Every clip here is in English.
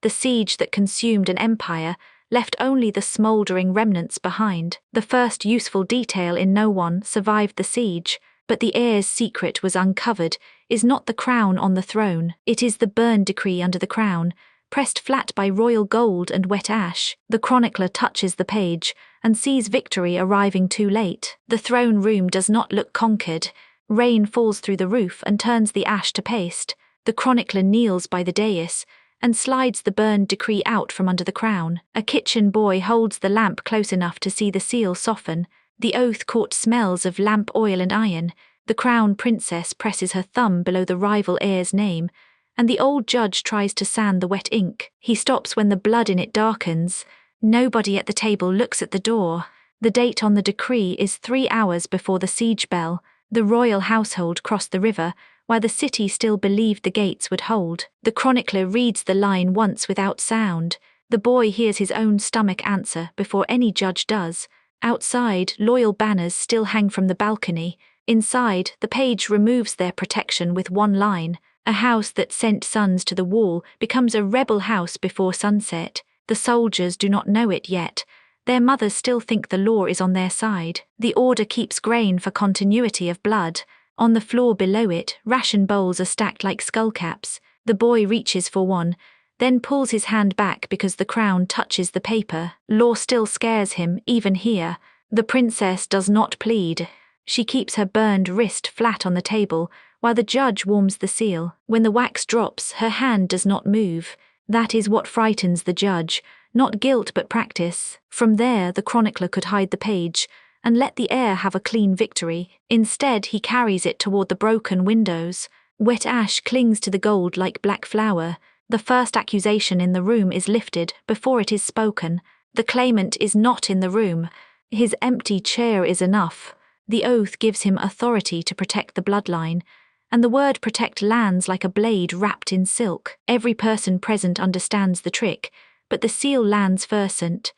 The siege that consumed an empire left only the smoldering remnants behind. The first useful detail in no one survived the siege, but the heir's secret was uncovered, is not the crown on the throne, it is the burn decree under the crown, pressed flat by royal gold and wet ash. The chronicler touches the page and sees victory arriving too late. The throne room does not look conquered. Rain falls through the roof and turns the ash to paste. The chronicler kneels by the dais and slides the burned decree out from under the crown. A kitchen boy holds the lamp close enough to see the seal soften. The oath-court smells of lamp oil and iron. The crown princess presses her thumb below the rival heir's name, and the old judge tries to sand the wet ink. He stops when the blood in it darkens. Nobody at the table looks at the door. The date on the decree is 3 hours before the siege bell. The royal household crossed the river, while the city still believed the gates would hold. The chronicler reads the line once without sound. The boy hears his own stomach answer before any judge does. Outside, loyal banners still hang from the balcony. Inside, the page removes their protection with one line. A house that sent sons to the wall becomes a rebel house before sunset. The soldiers do not know it yet. Their mothers still think the law is on their side. The order keeps grain for continuity of blood. On the floor below it, ration bowls are stacked like skullcaps. The boy reaches for one, then pulls his hand back because the crown touches the paper. Law still scares him, even here. The princess does not plead. She keeps her burned wrist flat on the table, while the judge warms the seal. When the wax drops, her hand does not move. That is what frightens the judge, not guilt but practice. From there, the chronicler could hide the page and let the heir have a clean victory. Instead, he carries it toward the broken windows. Wet ash clings to the gold like black flour. The first accusation in the room is lifted before it is spoken. The claimant is not in the room. His empty chair is enough. The oath gives him authority to protect the bloodline, and the word protect lands like a blade wrapped in silk. Every person present understands the trick, but the seal lands versant.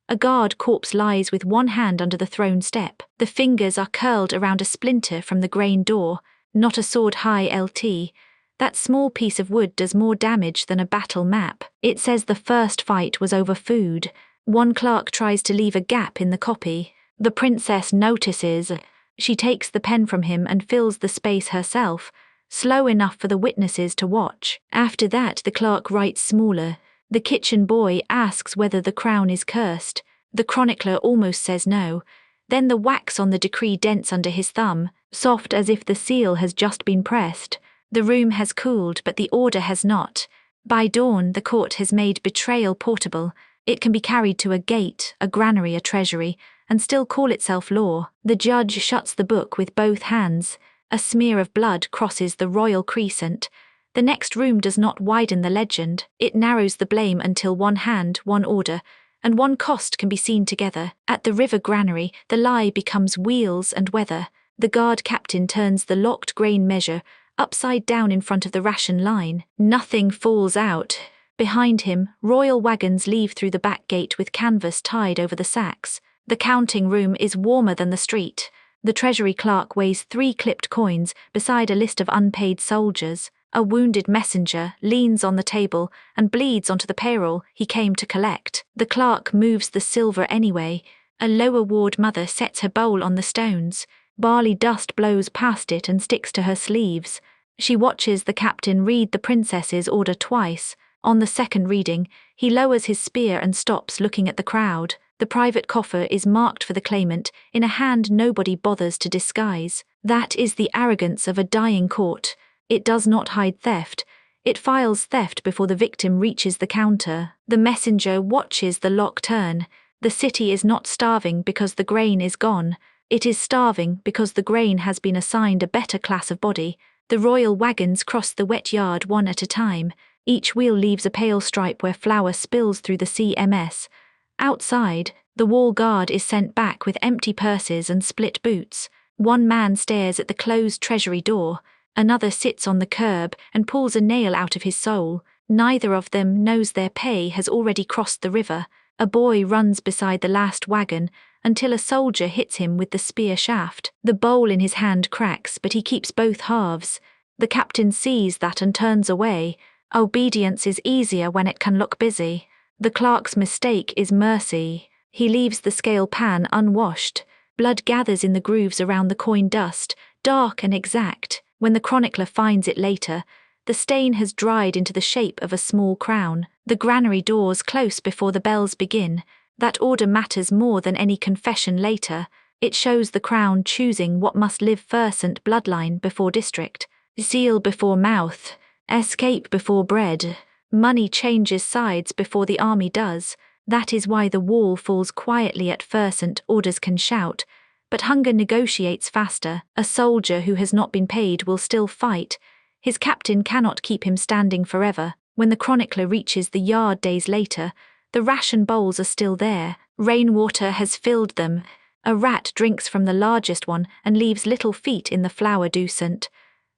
A guard corpse lies with one hand under the throne step. The fingers are curled around a splinter from the grain door, not a sword-high LT. That small piece of wood does more damage than a battle map. It says the first fight was over food. One clerk tries to leave a gap in the copy. The princess notices. She takes the pen from him and fills the space herself, slow enough for the witnesses to watch. After that, the clerk writes smaller. The kitchen boy asks whether the crown is cursed. The chronicler almost says no. Then the wax on the decree dents under his thumb, soft as if the seal has just been pressed. The room has cooled, but the order has not. By dawn, the court has made betrayal portable. It can be carried to a gate, a granary, a treasury, and still call itself law. The judge shuts the book with both hands. A smear of blood crosses the royal crescent. The next room does not widen the legend. It narrows the blame until one hand, one order, and one cost can be seen together. At the river granary, the lie becomes wheels and weather. The guard captain turns the locked grain measure upside down in front of the ration line. Nothing falls out. Behind him, royal wagons leave through the back gate with canvas tied over the sacks. The counting room is warmer than the street. The treasury clerk weighs 3 clipped coins beside a list of unpaid soldiers. A wounded messenger leans on the table and bleeds onto the payroll he came to collect. The clerk moves the silver anyway. A lower ward mother sets her bowl on the stones. Barley dust blows past it and sticks to her sleeves. She watches the captain read the princess's order twice. On the second reading, he lowers his spear and stops looking at the crowd. The private coffer is marked for the claimant in a hand nobody bothers to disguise. That is the arrogance of a dying court. It does not hide theft. It files theft before the victim reaches the counter. The messenger watches the lock turn. The city is not starving because the grain is gone. It is starving because the grain has been assigned a better class of body. The royal wagons cross the wet yard one at a time. Each wheel leaves a pale stripe where flour spills through the CMS. Outside, the wall guard is sent back with empty purses and split boots. One man stares at the closed treasury door. Another sits on the curb and pulls a nail out of his soul. Neither of them knows their pay has already crossed the river. A boy runs beside the last wagon until a soldier hits him with the spear shaft. The bowl in his hand cracks, but he keeps both halves. The captain sees that and turns away. Obedience is easier when it can look busy. The clerk's mistake is mercy. He leaves the scale pan unwashed. Blood gathers in the grooves around the coin dust, dark and exact. When the chronicler finds it later, the stain has dried into the shape of a small crown. The granary doors close before the bells begin. That order matters more than any confession later. It shows the crown choosing what must live first, bloodline before district, seal before mouth, escape before bread. Money changes sides before the army does. That is why the wall falls quietly at first and orders can shout. But hunger negotiates faster. A soldier who has not been paid will still fight. His captain cannot keep him standing forever. When the chronicler reaches the yard days later, the ration bowls are still there. Rainwater has filled them. A rat drinks from the largest one and leaves little feet in the flour decent.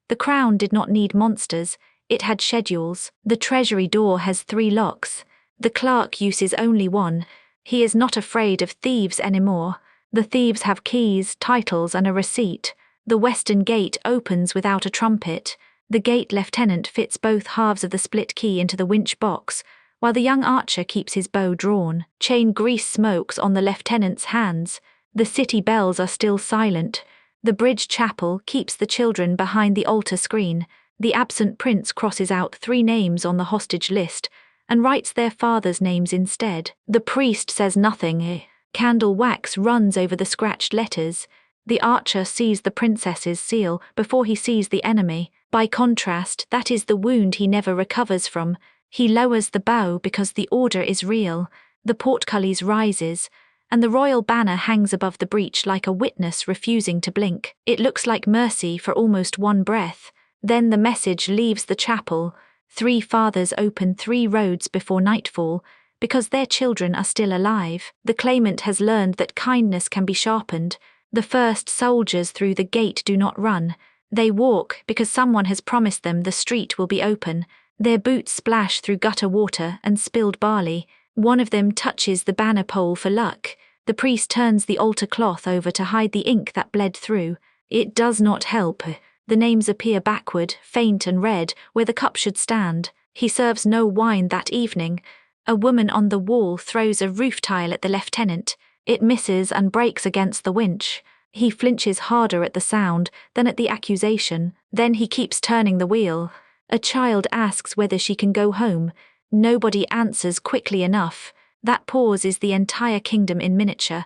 The crown did not need monsters. It had schedules. The treasury door has 3 locks. The clerk uses only one. He is not afraid of thieves anymore. The thieves have keys, titles, and a receipt. The western gate opens without a trumpet. The gate lieutenant fits both halves of the split key into the winch box, while the young archer keeps his bow drawn. Chain grease smokes on the lieutenant's hands. The city bells are still silent. The bridge chapel keeps the children behind the altar screen. The absent prince crosses out 3 names on the hostage list and writes their fathers' names instead. The priest says nothing. Candle wax runs over the scratched letters. The archer sees the princess's seal before he sees the enemy. By contrast, that is the wound he never recovers from. He lowers the bow because the order is real. The portcullis rises, and the royal banner hangs above the breach like a witness refusing to blink. It looks like mercy for almost one breath. Then the message leaves the chapel. 3 fathers open 3 roads before nightfall, because their children are still alive. The claimant has learned that kindness can be sharpened. The first soldiers through the gate do not run. They walk because someone has promised them the street will be open. Their boots splash through gutter water and spilled barley. One of them touches the banner pole for luck. The priest turns the altar cloth over to hide the ink that bled through. It does not help. The names appear backward, faint and red, where the cup should stand. He serves no wine that evening. A woman on the wall throws a roof tile at the lieutenant. It misses and breaks against the winch. He flinches harder at the sound than at the accusation. Then he keeps turning the wheel. A child asks whether she can go home. Nobody answers quickly enough. That pause is the entire kingdom in miniature.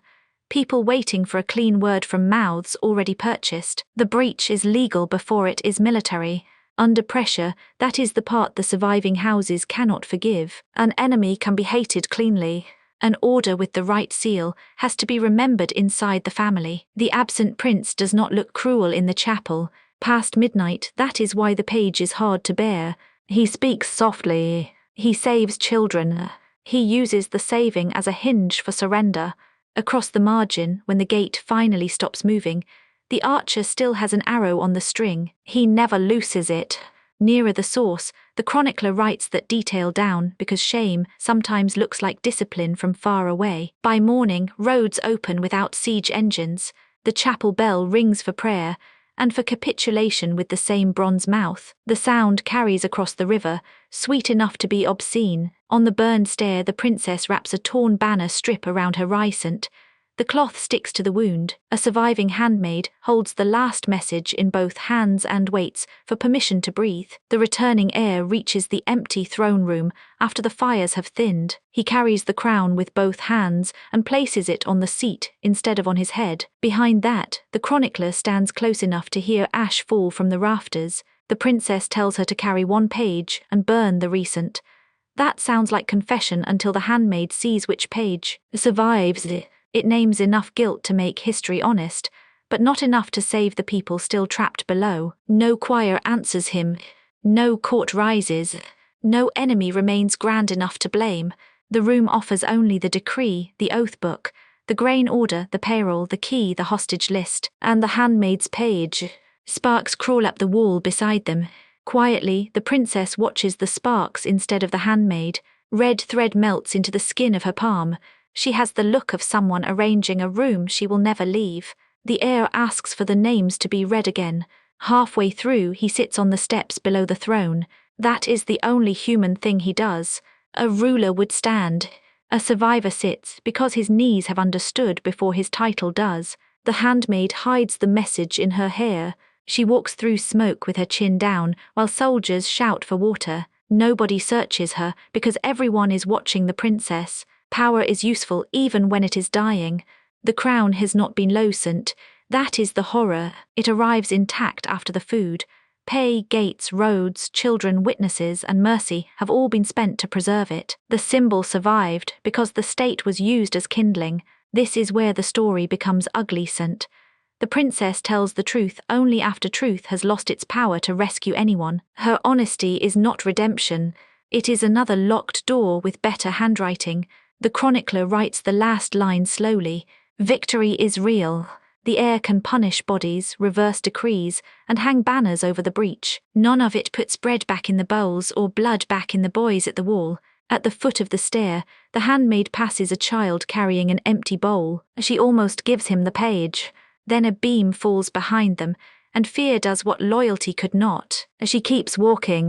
People waiting for a clean word from mouths already purchased. The breach is legal before it is military. Under pressure, that is the part the surviving houses cannot forgive. An enemy can be hated cleanly. An order with the right seal has to be remembered inside the family. The absent prince does not look cruel in the chapel. Past midnight, that is why the page is hard to bear. He speaks softly. He saves children. He uses the saving as a hinge for surrender. Across the margin, when the gate finally stops moving, the archer still has an arrow on the string. He never looses it. Nearer the source, the chronicler writes that detail down because shame sometimes looks like discipline from far away. By morning, roads open without siege engines. The chapel bell rings for prayer and for capitulation with the same bronze mouth. The sound carries across the river, sweet enough to be obscene. On the burned stair, the princess wraps a torn banner strip around her ricent. The cloth sticks to the wound. A surviving handmaid holds the last message in both hands and waits for permission to breathe. The returning heir reaches the empty throne room after the fires have thinned. He carries the crown with both hands and places it on the seat instead of on his head. Behind that, the chronicler stands close enough to hear ash fall from the rafters. The princess tells her to carry 1 page and burn the recent. That sounds like confession until the handmaid sees which page survives. It names enough guilt to make history honest, but not enough to save the people still trapped below. No choir answers him. No court rises. No enemy remains grand enough to blame. The room offers only the decree, the oath book, the grain order, the payroll, the key, the hostage list, and the handmaid's page. Sparks crawl up the wall beside them. Quietly, the princess watches the sparks instead of the handmaid. Red thread melts into the skin of her palm. She has the look of someone arranging a room she will never leave. The heir asks for the names to be read again. Halfway through, he sits on the steps below the throne. That is the only human thing he does. A ruler would stand. A survivor sits because his knees have understood before his title does. The handmaid hides the message in her hair. She walks through smoke with her chin down while soldiers shout for water. Nobody searches her because everyone is watching the princess. Power is useful even when it is dying. The crown has not been loosened. That is the horror. It arrives intact after the food. Pay, gates, roads, children, witnesses, and mercy have all been spent to preserve it. The symbol survived because the state was used as kindling. This is where the story becomes ugly. The princess tells the truth only after truth has lost its power to rescue anyone. Her honesty is not redemption. It is another locked door with better handwriting. The chronicler writes the last line slowly. Victory is real. The heir can punish bodies, reverse decrees, and hang banners over the breach. None of it puts bread back in the bowls or blood back in the boys at the wall. At the foot of the stair, the handmaid passes a child carrying an empty bowl. She almost gives him the page. Then a beam falls behind them, and fear does what loyalty could not. As she keeps walking,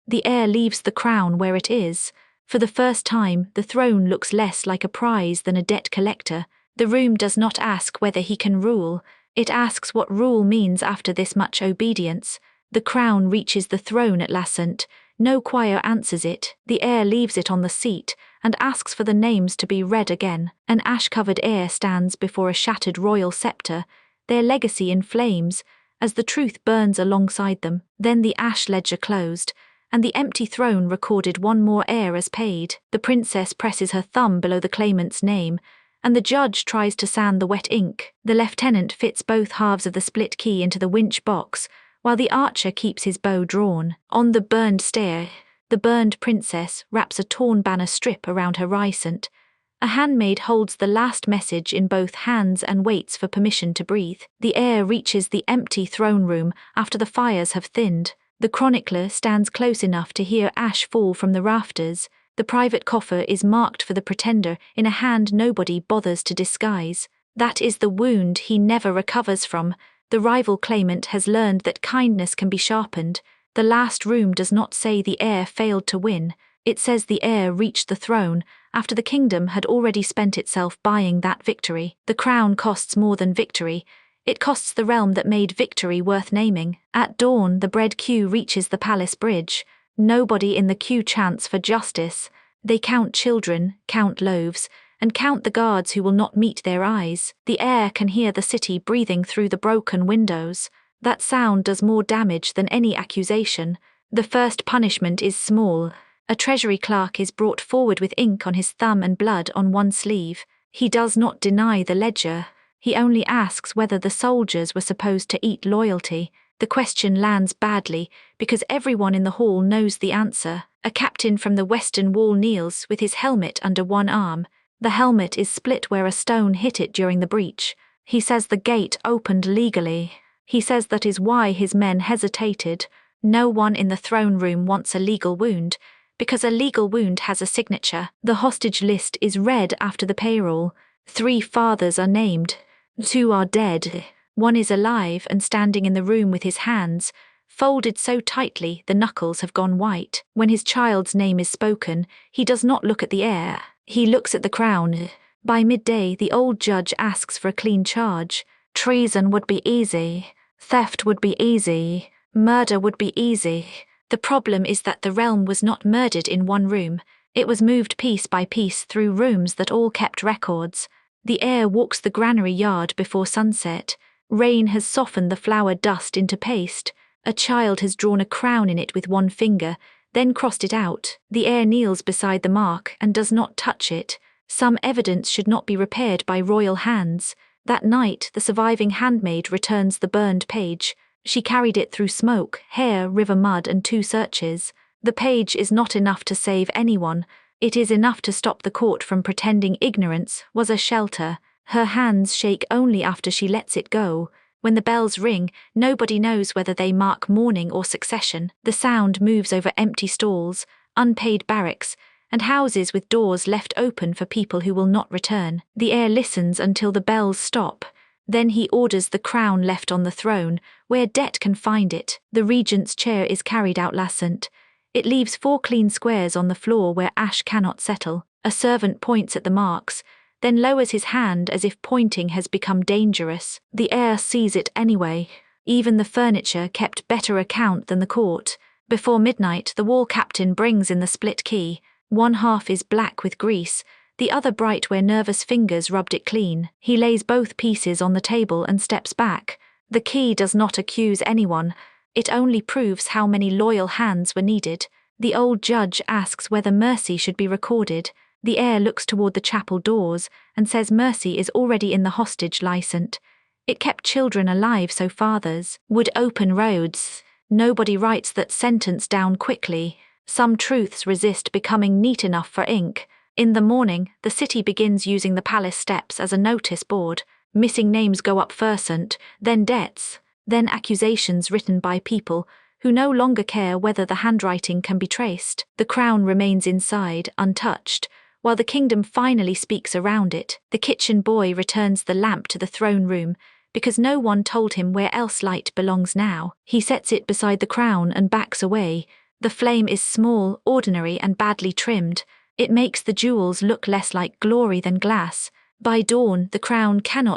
the heir leaves the crown where it is. For the first time, the throne looks less like a prize than a debt collector. The room does not ask whether he can rule. It asks what rule means after this much obedience. The crown reaches the throne at last. No choir answers it. The heir leaves it on the seat and asks for the names to be read again. An ash-covered heir stands before a shattered royal scepter, their legacy in flames, as the truth burns alongside them. Then the ash ledger closed, and the empty throne recorded one more heir as paid. The princess presses her thumb below the claimant's name, and the judge tries to sand the wet ink. The lieutenant fits both halves of the split key into the winch box, while the archer keeps his bow drawn. On the burned stair, the burned princess wraps a torn banner strip around her ricent. A handmaid holds the last message in both hands and waits for permission to breathe. The heir reaches the empty throne room after the fires have thinned. The chronicler stands close enough to hear ash fall from the rafters. The private coffer is marked for the pretender in a hand nobody bothers to disguise. That is the wound he never recovers from. The rival claimant has learned that kindness can be sharpened. The last room does not say the heir failed to win. It says the heir reached the throne after the kingdom had already spent itself buying that victory. The crown costs more than victory. It costs the realm that made victory worth naming. At dawn, the bread queue reaches the palace bridge. Nobody in the queue chants for justice. They count children, count loaves, and count the guards who will not meet their eyes. The heir can hear the city breathing through the broken windows. That sound does more damage than any accusation. The first punishment is small. A treasury clerk is brought forward with ink on his thumb and blood on one sleeve. He does not deny the ledger. He only asks whether the soldiers were supposed to eat loyalty. The question lands badly because everyone in the hall knows the answer. A captain from the western wall kneels with his helmet under one arm. The helmet is split where a stone hit it during the breach. He says the gate opened legally. He says that is why his men hesitated. No one in the throne room wants a legal wound, because a legal wound has a signature. The hostage list is read after the payroll. 3 fathers are named. 2 are dead. 1 is alive and standing in the room with his hands folded so tightly the knuckles have gone white. When his child's name is spoken, he does not look at the heir. He looks at the crown. By midday, the old judge asks for a clean charge. Treason would be easy. Theft would be easy. Murder would be easy. The problem is that the realm was not murdered in one room. It was moved piece by piece through rooms that all kept records. The heir walks the granary yard before sunset. Rain has softened the flour dust into paste. A child has drawn a crown in it with one finger, then crossed it out. The heir kneels beside the mark and does not touch it. Some evidence should not be repaired by royal hands. That night, the surviving handmaid returns the burned page. She carried it through smoke, hair, river mud, and 2 searches. The page is not enough to save anyone. It is enough to stop the court from pretending ignorance was a shelter. Her hands shake only after she lets it go. When the bells ring, nobody knows whether they mark mourning or succession. The sound moves over empty stalls, unpaid barracks, and houses with doors left open for people who will not return. The heir listens until the bells stop. Then he orders the crown left on the throne, where debt can find it. The regent's chair is carried out. It leaves 4 clean squares on the floor where ash cannot settle. A servant points at the marks, then lowers his hand as if pointing has become dangerous. The heir sees it anyway. Even the furniture kept better account than the court. Before midnight, the wall captain brings in the split key. One half is black with grease, the other bright where nervous fingers rubbed it clean. He lays both pieces on the table and steps back. The key does not accuse anyone. It only proves how many loyal hands were needed. The old judge asks whether mercy should be recorded. The heir looks toward the chapel doors and says mercy is already in the hostage license. It kept children alive so fathers would open roads. Nobody writes that sentence down quickly. Some truths resist becoming neat enough for ink. In the morning, the city begins using the palace steps as a notice board. Missing names go up first, then debts, then accusations written by people who no longer care whether the handwriting can be traced. The crown remains inside, untouched, while the kingdom finally speaks around it. The kitchen boy returns the lamp to the throne room, because no one told him where else light belongs now. He sets it beside the crown and backs away. The flame is small, ordinary, and badly trimmed. It makes the jewels look less like glory than glass. By dawn, the crown cannot